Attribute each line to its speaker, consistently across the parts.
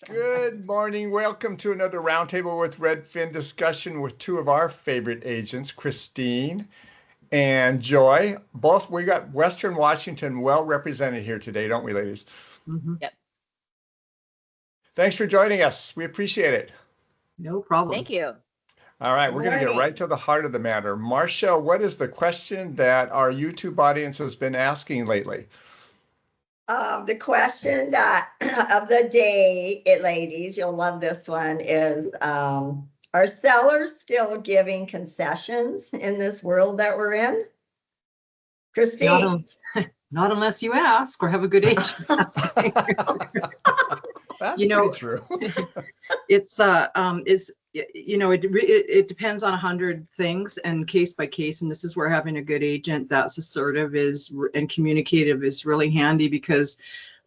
Speaker 1: Good morning. Welcome to another Roundtable with Redfin discussion with two of our favorite agents, Christine and Joy. Both, we got Western Washington well represented here today, don't we, ladies?
Speaker 2: Mm-hmm.
Speaker 3: Yep.
Speaker 1: Thanks for joining us. We appreciate it.
Speaker 2: No problem.
Speaker 3: Thank you.
Speaker 1: All right, we're going to get right to the heart of the matter. Marcia, what is the question that our YouTube audience has been asking lately?
Speaker 4: The question of the day, ladies, you'll love this one, is are sellers still giving concessions in this world that we're in? Christine?
Speaker 2: Not unless you ask or have a good agent.
Speaker 1: That's pretty true.
Speaker 2: It depends on 100 things and case by case, and this is where having a good agent that's assertive and communicative is really handy, because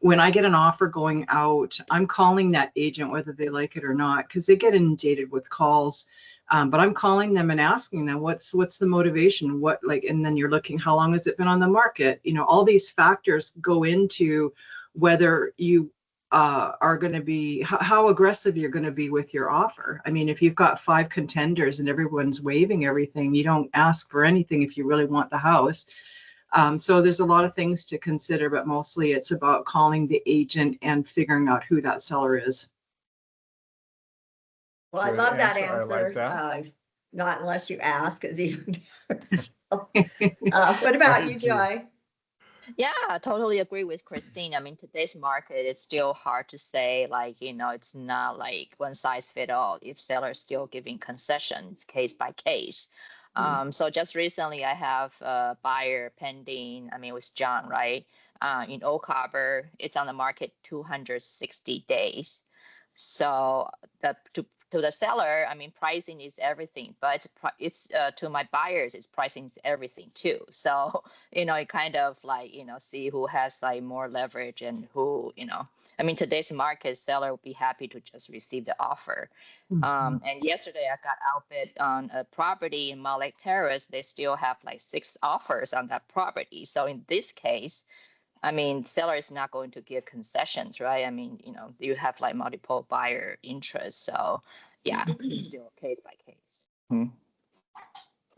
Speaker 2: when I get an offer going out, I'm calling that agent whether they like it or not, because they get inundated with calls. But I'm calling them and asking them what's the motivation, and then you're looking, how long has it been on the market? All these factors go into whether you are going to be, how aggressive you're going to be with your offer. I mean, if you've got 5 contenders and everyone's waiving everything, you don't ask for anything if you really want the house. So there's a lot of things to consider, but mostly it's about calling the agent and figuring out who that seller is.
Speaker 4: Well, I love that answer.
Speaker 1: I like that.
Speaker 4: Not unless you ask. What about you, Joy?
Speaker 3: Yeah, I totally agree with Christine. I mean, today's market, it's still hard to say, it's not like one size fit all. If sellers still giving concessions case by case. So just recently I have a buyer pending, with John, right? In Oak Harbor, it's on the market 260 days. So to the seller, pricing is everything, but it's to my buyers, it's pricing is everything too. So, it kind of see who has more leverage and who, today's market, seller will be happy to just receive the offer. And yesterday I got outbid on a property in Contreras. They still have 6 offers on that property. So in this case, seller is not going to give concessions, right? You have multiple buyer interests. So yeah, it's still case by case.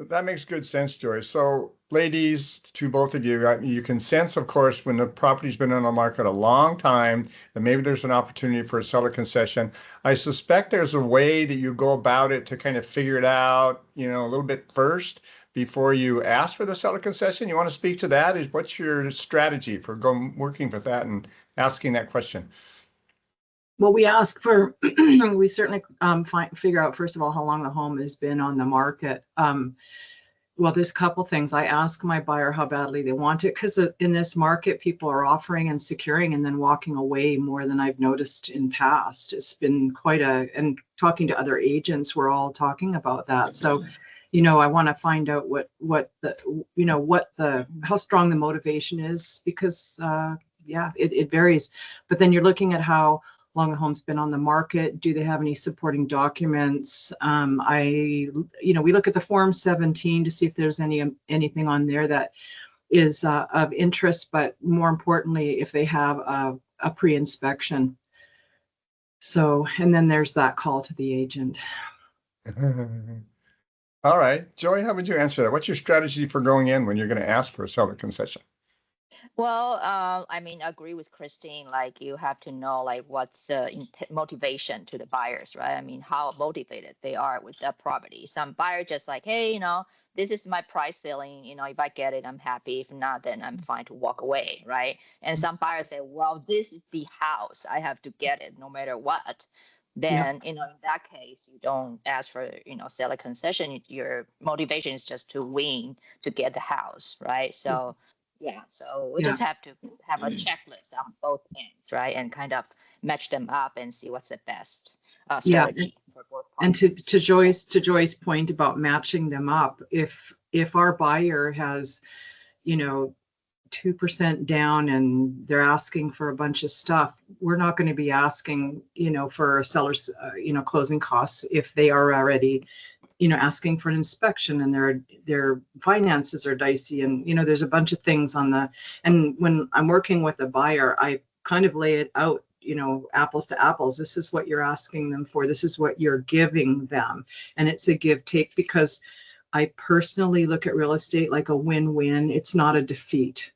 Speaker 1: That makes good sense, Joy. So ladies, to both of you, you can sense, of course, when the property's been on the market a long time, that maybe there's an opportunity for a seller concession. I suspect there's a way that you go about it to kind of figure it out, a little bit first before you ask for the seller concession. You want to speak to that? What's your strategy for working with that and asking that question?
Speaker 2: Well, we ask for, we certainly figure out, first of all, how long the home has been on the market. Well, there's a couple things. I ask my buyer how badly they want it, because in this market, people are offering and securing and then walking away more than I've noticed in past. It's been and talking to other agents, we're all talking about that. So, I want to find out how strong the motivation is, because it varies. But then you're looking at how long the home's been on the market. Do they have any supporting documents? We look at the Form 17 to see if there's anything on there that is of interest, but more importantly, if they have a pre-inspection. So, and then there's that call to the agent.
Speaker 1: All right, Joy, how would you answer that? What's your strategy for going in when you're going to ask for a seller concession?
Speaker 3: Well, I agree with Christine. You have to know what's the motivation to the buyers, right? How motivated they are with that property. Some buyer just hey, this is my price ceiling. If I get it, I'm happy. If not, then I'm fine to walk away, right? And some buyers say, well, this is the house. I have to get it no matter what. Then, in that case, you don't ask for, seller concession. Your motivation is just to win, to get the house, right? So. Yeah, so we just have to have a checklist on both ends, right? And kind of match them up and see what's the best strategy for both parties.
Speaker 2: And to Joy's point about matching them up, if our buyer has, 2% down and they're asking for a bunch of stuff, we're not going to be asking, for sellers, closing costs if they are already asking for an inspection and their finances are dicey, and there's a bunch of things and when I'm working with a buyer, I kind of lay it out apples to apples. This is what you're asking them for. This is what you're giving them. And it's a give take, because I personally look at real estate like a win-win. It's not a defeat.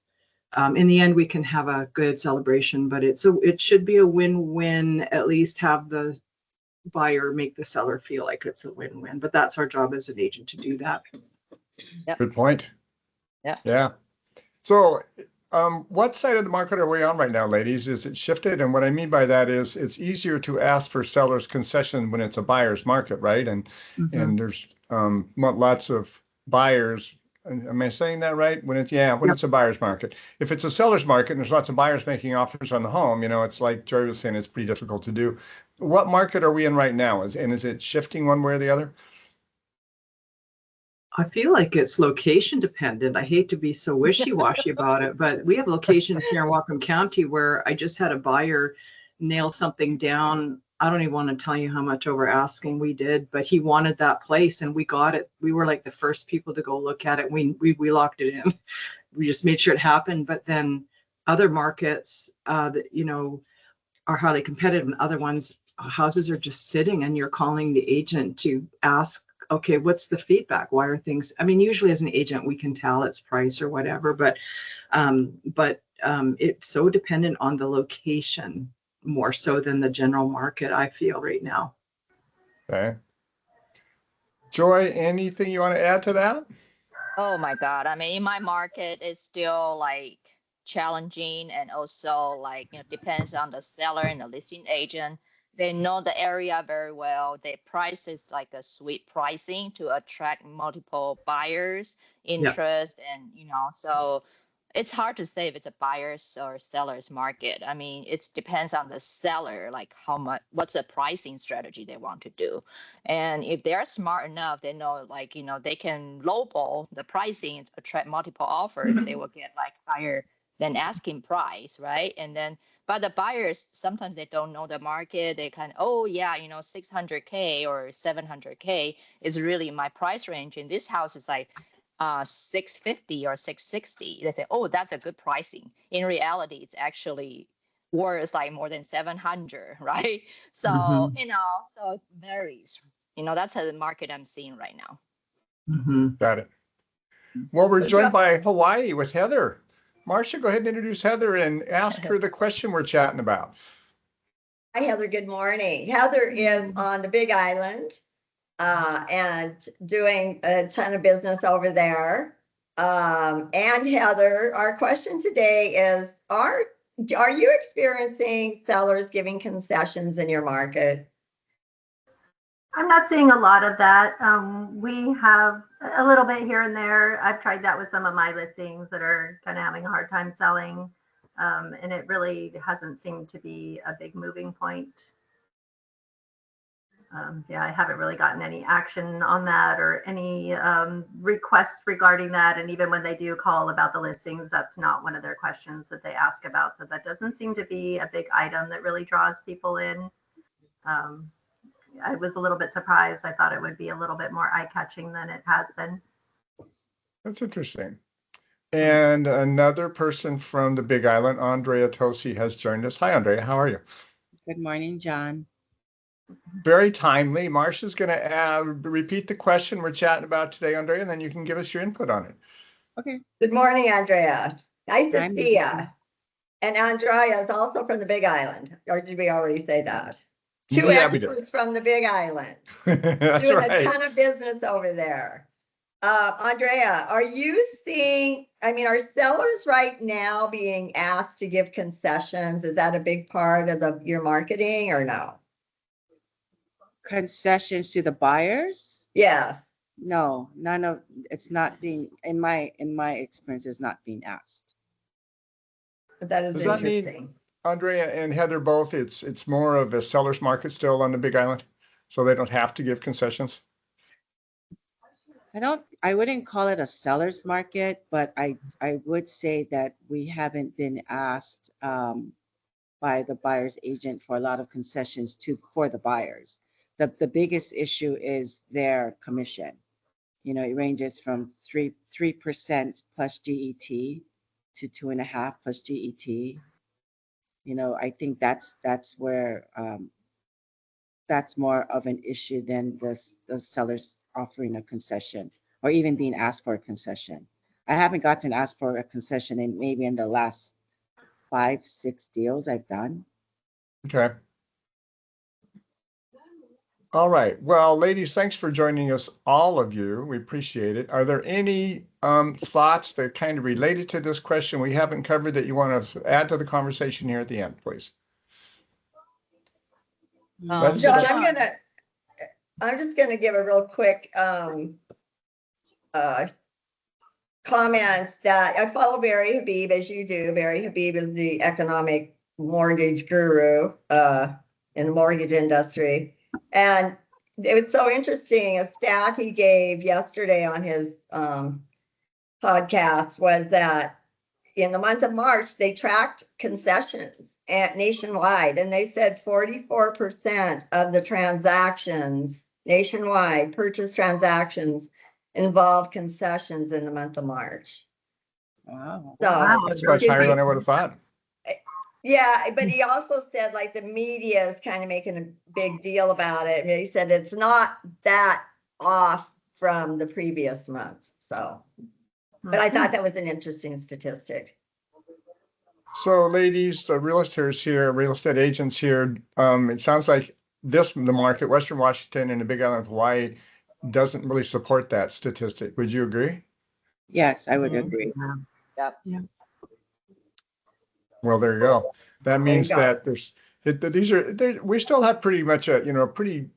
Speaker 2: In the end, we can have a good celebration, but it should be a win-win, at least have the buyer make the seller feel like it's a win-win. But that's our job as an agent, to do that.
Speaker 3: Yep.
Speaker 1: Good point.
Speaker 3: Yeah.
Speaker 1: Yeah. So what side of the market are we on right now, ladies? Is it shifted? And what I mean by that is it's easier to ask for seller's concession when it's a buyer's market, right? And there's lots of buyers. Am I saying that right? When it's a buyer's market. If it's a seller's market and there's lots of buyers making offers on the home, it's like Joy was saying, it's pretty difficult to do. What market are we in right now? Is it shifting one way or the other?
Speaker 2: I feel like it's location dependent. I hate to be so wishy-washy about it, but we have locations here in Whatcom County where I just had a buyer nail something down. I don't even want to tell you how much over asking we did, but he wanted that place and we got it. We were like the first people to go look at it. We locked it in. We just made sure it happened. But then other markets that, are highly competitive, and other ones, houses are just sitting and you're calling the agent to ask, okay, what's the feedback? Why are things, usually as an agent, we can tell it's price or whatever, but it's so dependent on the location more so than the general market, I feel right now.
Speaker 1: Okay. Joy, anything you want to add to that?
Speaker 3: Oh my God. In my market, it's still like challenging, and also depends on the seller and the listing agent. They know the area very well. They price is like a sweet pricing to attract multiple buyers interest. And, so it's hard to say if it's a buyer's or seller's market. It depends on the seller, like what's the pricing strategy they want to do. And if they're smart enough, they know, they can lowball the pricing, attract multiple offers, they will get higher than asking price, right? And then, but the buyers, sometimes they don't know the market. They kind of, 600K or 700K is really my price range. And this house is like 650 or 660. They say, oh, that's a good pricing. In reality, it's actually worth more than 700, right? So, so it varies. That's the market I'm seeing right now.
Speaker 1: Got it. Well, we're joined by Hawaii with Heather. Marcia, go ahead and introduce Heather and ask her the question we're chatting about.
Speaker 4: Hi, Heather. Good morning. Heather is on the Big Island and doing a ton of business over there. And Heather, our question today is, are you experiencing sellers giving concessions in your market?
Speaker 5: I'm not seeing a lot of that. We have a little bit here and there. I've tried that with some of my listings that are kind of having a hard time selling. And it really hasn't seemed to be a big moving point. I haven't really gotten any action on that or any requests regarding that. And even when they do call about the listings, that's not one of their questions that they ask about. So that doesn't seem to be a big item that really draws people in. I was a little bit surprised. I thought it would be a little bit more eye-catching than it has been.
Speaker 1: That's interesting. And another person from the Big Island, Andrea Tosi, has joined us. Hi, Andrea. How are you?
Speaker 6: Good morning, John.
Speaker 1: Very timely. Marcia's going to repeat the question we're chatting about today, Andrea, and then you can give us your input on it.
Speaker 6: Okay.
Speaker 4: Good morning, Andrea. Nice to see you. And Andrea is also from the Big Island. Or did we already say that? Two experts from the Big Island.
Speaker 1: That's
Speaker 4: doing
Speaker 1: right.
Speaker 4: A ton of business over there. Andrea, are you seeing, are sellers right now being asked to give concessions? Is that a big part of your marketing or no?
Speaker 6: Concessions to the buyers?
Speaker 4: Yes.
Speaker 6: No, it's not being, in my experience, is not being asked.
Speaker 4: But that is interesting.
Speaker 1: Andrea and Heather both, it's more of a seller's market still on the Big Island, so they don't have to give concessions?
Speaker 6: I wouldn't call it a seller's market, but I would say that we haven't been asked by the buyer's agent for a lot of concessions for the buyers. The biggest issue is their commission. It ranges from 3% plus GET to 2.5% plus GET. I think that's where that's more of an issue than the sellers offering a concession or even being asked for a concession. I haven't gotten asked for a concession in maybe in the last 5-6 deals I've done.
Speaker 1: Okay. All right. Well, ladies, thanks for joining us, all of you. We appreciate it. Are there any thoughts that kind of related to this question we haven't covered that you want to add to the conversation here at the end, please?
Speaker 4: So I'm just gonna give a real quick comment that I follow Barry Habib, as you do. Barry Habib is the economic mortgage guru in the mortgage industry. And it was so interesting, a stat he gave yesterday on his podcast was that in the month of March, they tracked concessions nationwide, and they said 44% of the transactions nationwide, purchase transactions, involved concessions in the month of March.
Speaker 6: Wow.
Speaker 4: So
Speaker 1: That's much higher than I would have thought.
Speaker 4: yeah, but he also said like the media is kind of making a big deal about it. And he said it's not that off from the previous month. So, but I thought that was an interesting statistic.
Speaker 1: So, ladies, the realtors here, real estate agents here, it sounds like the market, Western Washington and the Big Island of Hawaii, doesn't really support that statistic. Would you agree?
Speaker 6: Yes, I would agree.
Speaker 3: Yep.
Speaker 2: Yeah.
Speaker 1: Well, there you go. That means
Speaker 4: go.
Speaker 1: that we still have pretty much pretty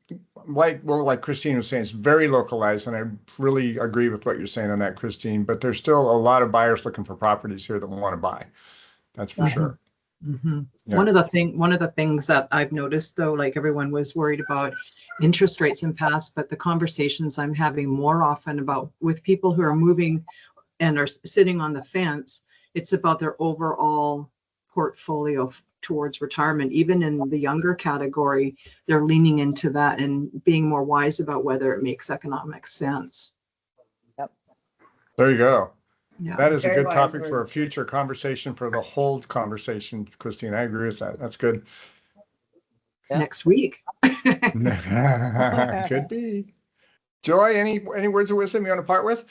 Speaker 1: like Christine was saying, it's very localized, and I really agree with what you're saying on that, Christine. But there's still a lot of buyers looking for properties here that want to buy. That's for sure.
Speaker 2: Mm-hmm.
Speaker 1: Yeah.
Speaker 2: One of the things that I've noticed, though, like everyone was worried about interest rates in past, but the conversations I'm having more often about with people who are moving and are sitting on the fence, it's about their overall portfolio towards retirement. Even in the younger category, they're leaning into that and being more wise about whether it makes economic sense.
Speaker 1: There you go.
Speaker 2: Yeah.
Speaker 1: That is a
Speaker 4: Very
Speaker 1: good
Speaker 4: wise
Speaker 1: topic for a
Speaker 4: words.
Speaker 1: future conversation, for the whole conversation, Christine. I agree with that. That's good.
Speaker 3: Yeah.
Speaker 2: Next week.
Speaker 1: Could be. Joy, any words of wisdom you want to part with?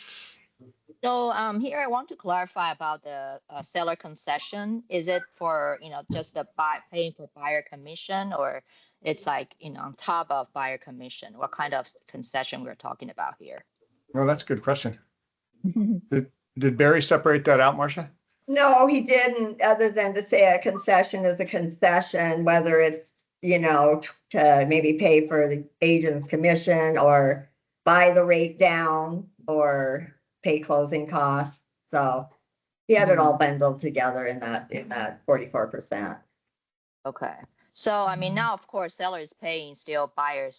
Speaker 3: So here I want to clarify about the seller concession. Is it for, just the paying for buyer commission, or it's like, on top of buyer commission? What kind of concession we're talking about here?
Speaker 1: No, that's a good question. Did Barry separate that out, Marcia?
Speaker 4: No, he didn't, other than to say a concession is a concession, whether it's, to maybe pay for the agent's commission or buy the rate down or pay closing costs. So he had it all bundled together in that 44%.
Speaker 3: Okay. So, I mean, now, of course, seller is paying still buyer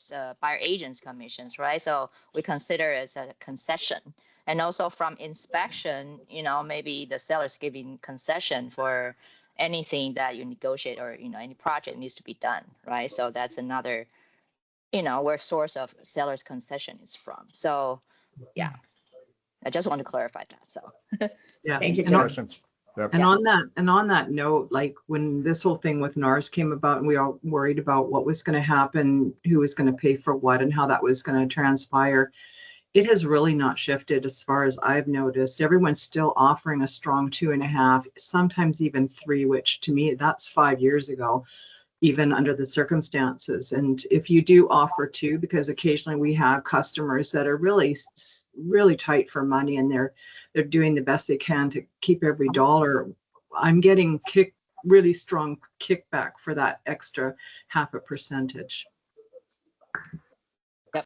Speaker 3: agents commissions, right? So we consider it as a concession. And also from inspection, maybe the seller's giving concession for anything that you negotiate or, any project needs to be done, right? So that's another, where source of seller's concession is from. So, yeah, I just want to clarify that. So,
Speaker 2: Yeah.
Speaker 4: Thank you,
Speaker 2: And
Speaker 4: Joy.
Speaker 1: Yep.
Speaker 2: And on that note, like when this whole thing with NARS came about and we all worried about what was going to happen, who was going to pay for what and how that was going to transpire, it has really not shifted as far as I've noticed. Everyone's still offering a strong 2.5, sometimes even 3, which to me, that's 5 years ago, even under the circumstances. And if you do offer 2, because occasionally we have customers that are really, really tight for money and they're doing the best they can to keep every dollar, I'm getting really strong kickback for that extra 0.5%.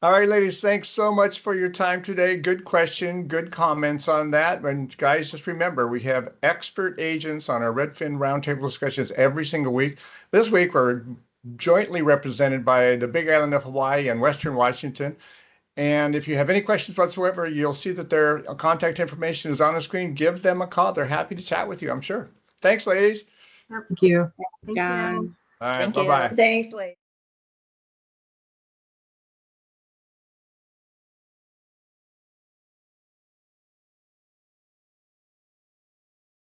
Speaker 1: All right, ladies, thanks so much for your time today. Good question, good comments on that. And guys, just remember, we have expert agents on our Redfin Roundtable discussions every single week. This week, we're jointly represented by the Big Island of Hawaii and Western Washington. And if you have any questions whatsoever, you'll see that their contact information is on the screen. Give them a call. They're happy to chat with you, I'm sure. Thanks, ladies.
Speaker 2: Thank you.
Speaker 5: Thank
Speaker 6: John.
Speaker 5: you.
Speaker 1: All right,
Speaker 3: Thank you.
Speaker 1: bye-bye.
Speaker 4: Thanks, ladies.